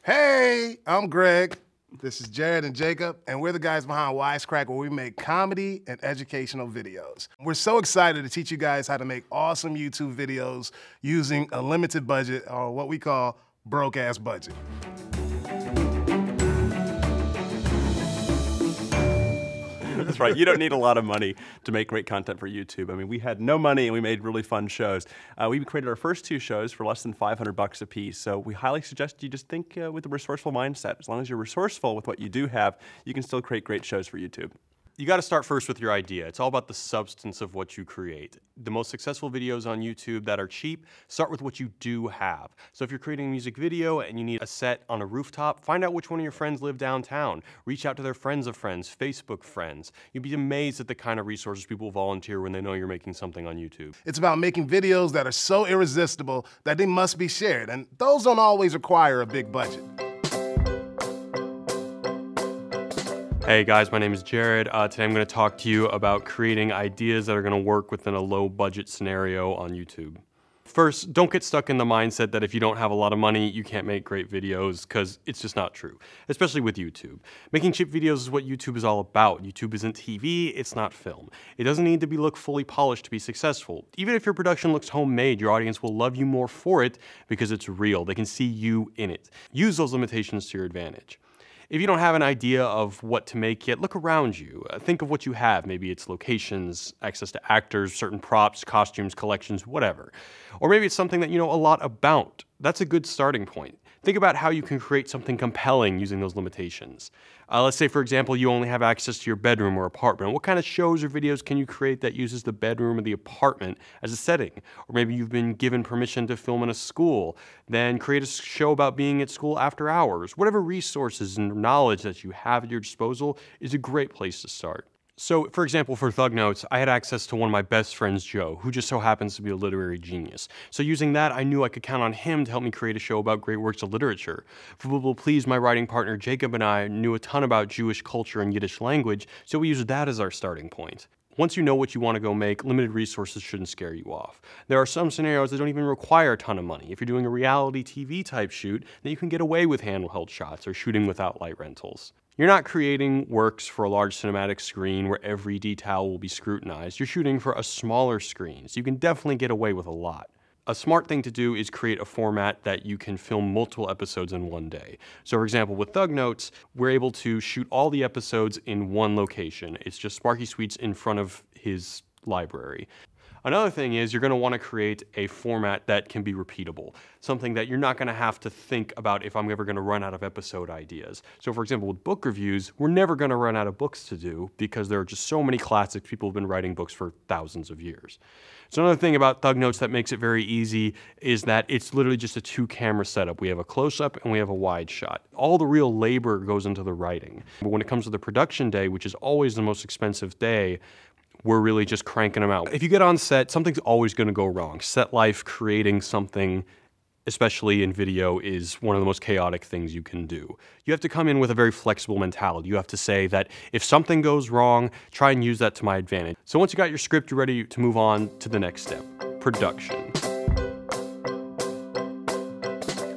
Hey, I'm Greg. This is Jared and Jacob, and we're the guys behind Wisecrack, where we make comedy and educational videos. We're so excited to teach you guys how to make awesome YouTube videos using a limited budget, or what we call broke-ass budget. That's right. You don't need a lot of money to make great content for YouTube. I mean, we had no money and we made really fun shows. We created our first 2 shows for less than $500 a piece. So we highly suggest you just think with a resourceful mindset. As long as you're resourceful with what you do have, you can still create great shows for YouTube. You got to start first with your idea. It's all about the substance of what you create. The most successful videos on YouTube that are cheap, start with what you do have. So if you're creating a music video and you need a set on a rooftop, find out which one of your friends live downtown. Reach out to their friends of friends, Facebook friends. You'd be amazed at the kind of resources people volunteer when they know you're making something on YouTube. It's about making videos that are so irresistible that they must be shared, and those don't always require a big budget. Hey guys, my name is Jared. Today I'm going to talk to you about creating ideas that are going to work within a low budget scenario on YouTube. First, don't get stuck in the mindset that if you don't have a lot of money, you can't make great videos, because it's just not true, especially with YouTube. Making cheap videos is what YouTube is all about. YouTube isn't TV, it's not film. It doesn't need to look fully polished to be successful. Even if your production looks homemade, your audience will love you more for it because it's real. They can see you in it. Use those limitations to your advantage. If you don't have an idea of what to make yet, look around you. Think of what you have. Maybe it's locations, access to actors, certain props, costumes, collections, whatever. Or maybe it's something that you know a lot about. That's a good starting point. Think about how you can create something compelling using those limitations. Let's say, for example, you only have access to your bedroom or apartment. What kind of shows or videos can you create that uses the bedroom or the apartment as a setting? Or maybe you've been given permission to film in a school. Then create a show about being at school after hours. Whatever resources and knowledge that you have at your disposal is a great place to start. So, for example, for Thug Notes, I had access to one of my best friends, Joe, who just so happens to be a literary genius. So using that, I knew I could count on him to help me create a show about great works of literature. For What Will Please, my writing partner, Jacob, and I knew a ton about Jewish culture and Yiddish language, so we used that as our starting point. Once you know what you want to go make, limited resources shouldn't scare you off. There are some scenarios that don't even require a ton of money. If you're doing a reality TV type shoot, then you can get away with handheld shots or shooting without light rentals. You're not creating works for a large cinematic screen where every detail will be scrutinized. You're shooting for a smaller screen, so you can definitely get away with a lot. A smart thing to do is create a format that you can film multiple episodes in one day. So for example, with Thug Notes, we're able to shoot all the episodes in one location. It's just Sparky Sweets in front of his library. Another thing is you're going to want to create a format that can be repeatable, something that you're not going to have to think about if I'm ever going to run out of episode ideas. So for example, with book reviews, we're never going to run out of books to do because there are just so many classics. People have been writing books for thousands of years. So another thing about Thug Notes that makes it very easy is that it's literally just a 2-camera setup. We have a close-up and we have a wide shot. All the real labor goes into the writing. But when it comes to the production day, which is always the most expensive day, we're really just cranking them out. If you get on set, something's always going to go wrong. Set life, creating something, especially in video, is one of the most chaotic things you can do. You have to come in with a very flexible mentality. You have to say that if something goes wrong, try and use that to my advantage. So once you got your script, you're ready to move on to the next step, production.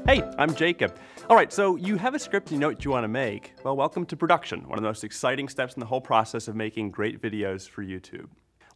Hey, I'm Jacob. All right, so you have a script and you know what you want to make. Well, welcome to production, one of the most exciting steps in the whole process of making great videos for YouTube.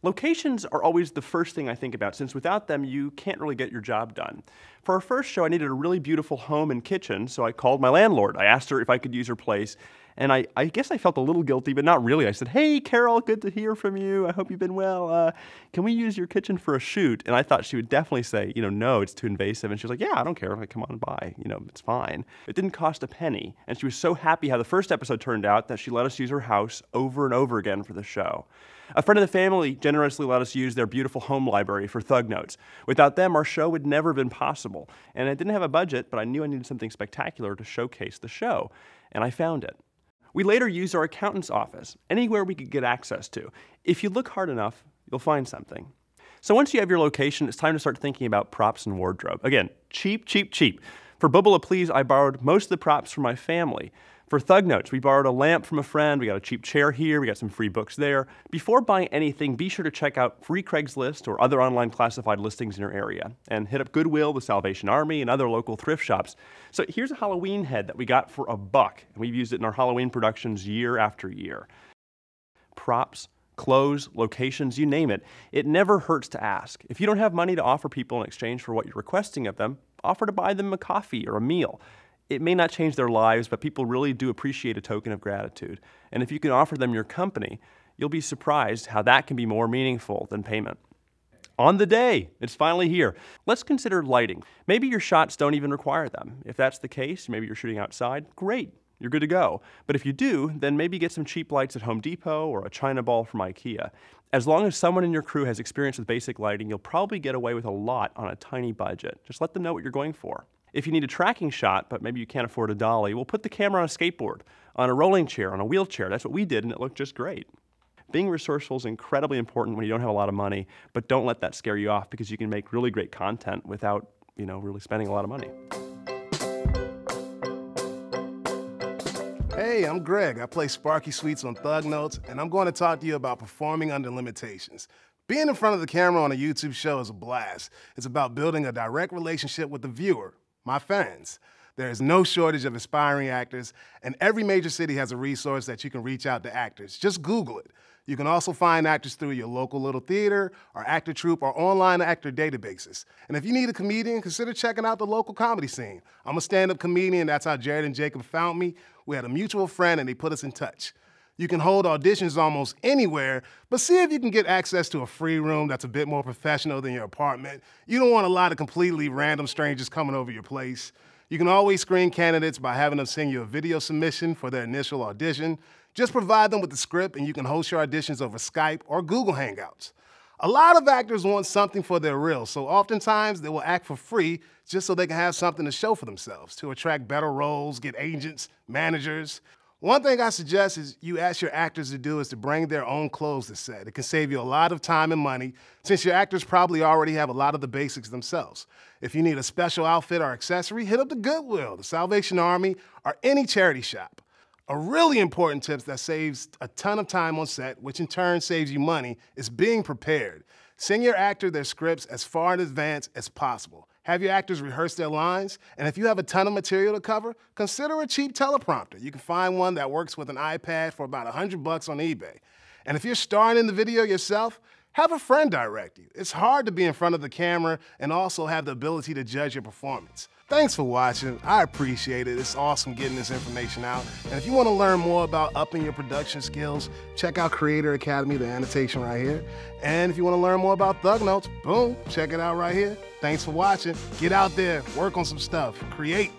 Locations are always the first thing I think about, since without them, you can't really get your job done. For our first show, I needed a really beautiful home and kitchen, so I called my landlord. I asked her if I could use her place, and I guess I felt a little guilty, but not really. I said, "Hey, Carol, good to hear from you. I hope you've been well. Can we use your kitchen for a shoot?" And I thought she would definitely say, no, it's too invasive. And she was like, "Yeah, I don't care. Like, come on by. It's fine." It didn't cost a penny, and she was so happy how the first episode turned out that she let us use her house over and over again for the show. A friend of the family generously let us use their beautiful home library for Thug Notes. Without them, our show would never have been possible. And I didn't have a budget, but I knew I needed something spectacular to showcase the show. And I found it. We later used our accountant's office, anywhere we could get access to. If you look hard enough, you'll find something. So once you have your location, it's time to start thinking about props and wardrobe. Again, cheap, cheap, cheap. For Bubble Please, I borrowed most of the props from my family. For Thug Notes, we borrowed a lamp from a friend, we got a cheap chair here, we got some free books there. Before buying anything, be sure to check out free Craigslist or other online classified listings in your area, and hit up Goodwill, the Salvation Army, and other local thrift shops. So here's a Halloween head that we got for $1, and we've used it in our Halloween productions year after year. Props, clothes, locations, you name it. It never hurts to ask. If you don't have money to offer people in exchange for what you're requesting of them, offer to buy them a coffee or a meal. It may not change their lives, but people really do appreciate a token of gratitude. And if you can offer them your company, you'll be surprised how that can be more meaningful than payment. On the day, it's finally here. Let's consider lighting. Maybe your shots don't even require them. If that's the case, maybe you're shooting outside, great, you're good to go. But if you do, then maybe get some cheap lights at Home Depot or a China ball from IKEA. As long as someone in your crew has experience with basic lighting, you'll probably get away with a lot on a tiny budget. Just let them know what you're going for. If you need a tracking shot, but maybe you can't afford a dolly, we'll put the camera on a skateboard, on a rolling chair, on a wheelchair. That's what we did, and it looked just great. Being resourceful is incredibly important when you don't have a lot of money, but don't let that scare you off because you can make really great content without, really spending a lot of money. Hey, I'm Greg. I play Sparky Sweets on Thug Notes, and I'm going to talk to you about performing under limitations. Being in front of the camera on a YouTube show is a blast. It's about building a direct relationship with the viewer, my fans. There is no shortage of aspiring actors, and every major city has a resource that you can reach out to actors. Just Google it. You can also find actors through your local little theater, or actor troupe, or online actor databases. And if you need a comedian, consider checking out the local comedy scene. I'm a stand-up comedian. That's how Jared and Jacob found me. We had a mutual friend, and they put us in touch. You can hold auditions almost anywhere, but see if you can get access to a free room that's a bit more professional than your apartment. You don't want a lot of completely random strangers coming over your place. You can always screen candidates by having them send you a video submission for their initial audition. Just provide them with the script and you can host your auditions over Skype or Google Hangouts. A lot of actors want something for their reel, so oftentimes they will act for free just so they can have something to show for themselves, to attract better roles, get agents, managers. One thing I suggest is you ask your actors to do is to bring their own clothes to set. It can save you a lot of time and money since your actors probably already have a lot of the basics themselves. If you need a special outfit or accessory, hit up the Goodwill, the Salvation Army, or any charity shop. A really important tip that saves a ton of time on set, which in turn saves you money, is being prepared. Send your actor their scripts as far in advance as possible. Have your actors rehearse their lines, and if you have a ton of material to cover, consider a cheap teleprompter. You can find one that works with an iPad for about $100 on eBay. And if you're starring in the video yourself, have a friend direct you. It's hard to be in front of the camera and also have the ability to judge your performance. Thanks for watching. I appreciate it. It's awesome getting this information out. And if you want to learn more about upping your production skills, check out Creator Academy, the annotation right here. And if you want to learn more about Thug Notes, boom, check it out right here. Thanks for watching. Get out there, work on some stuff, create.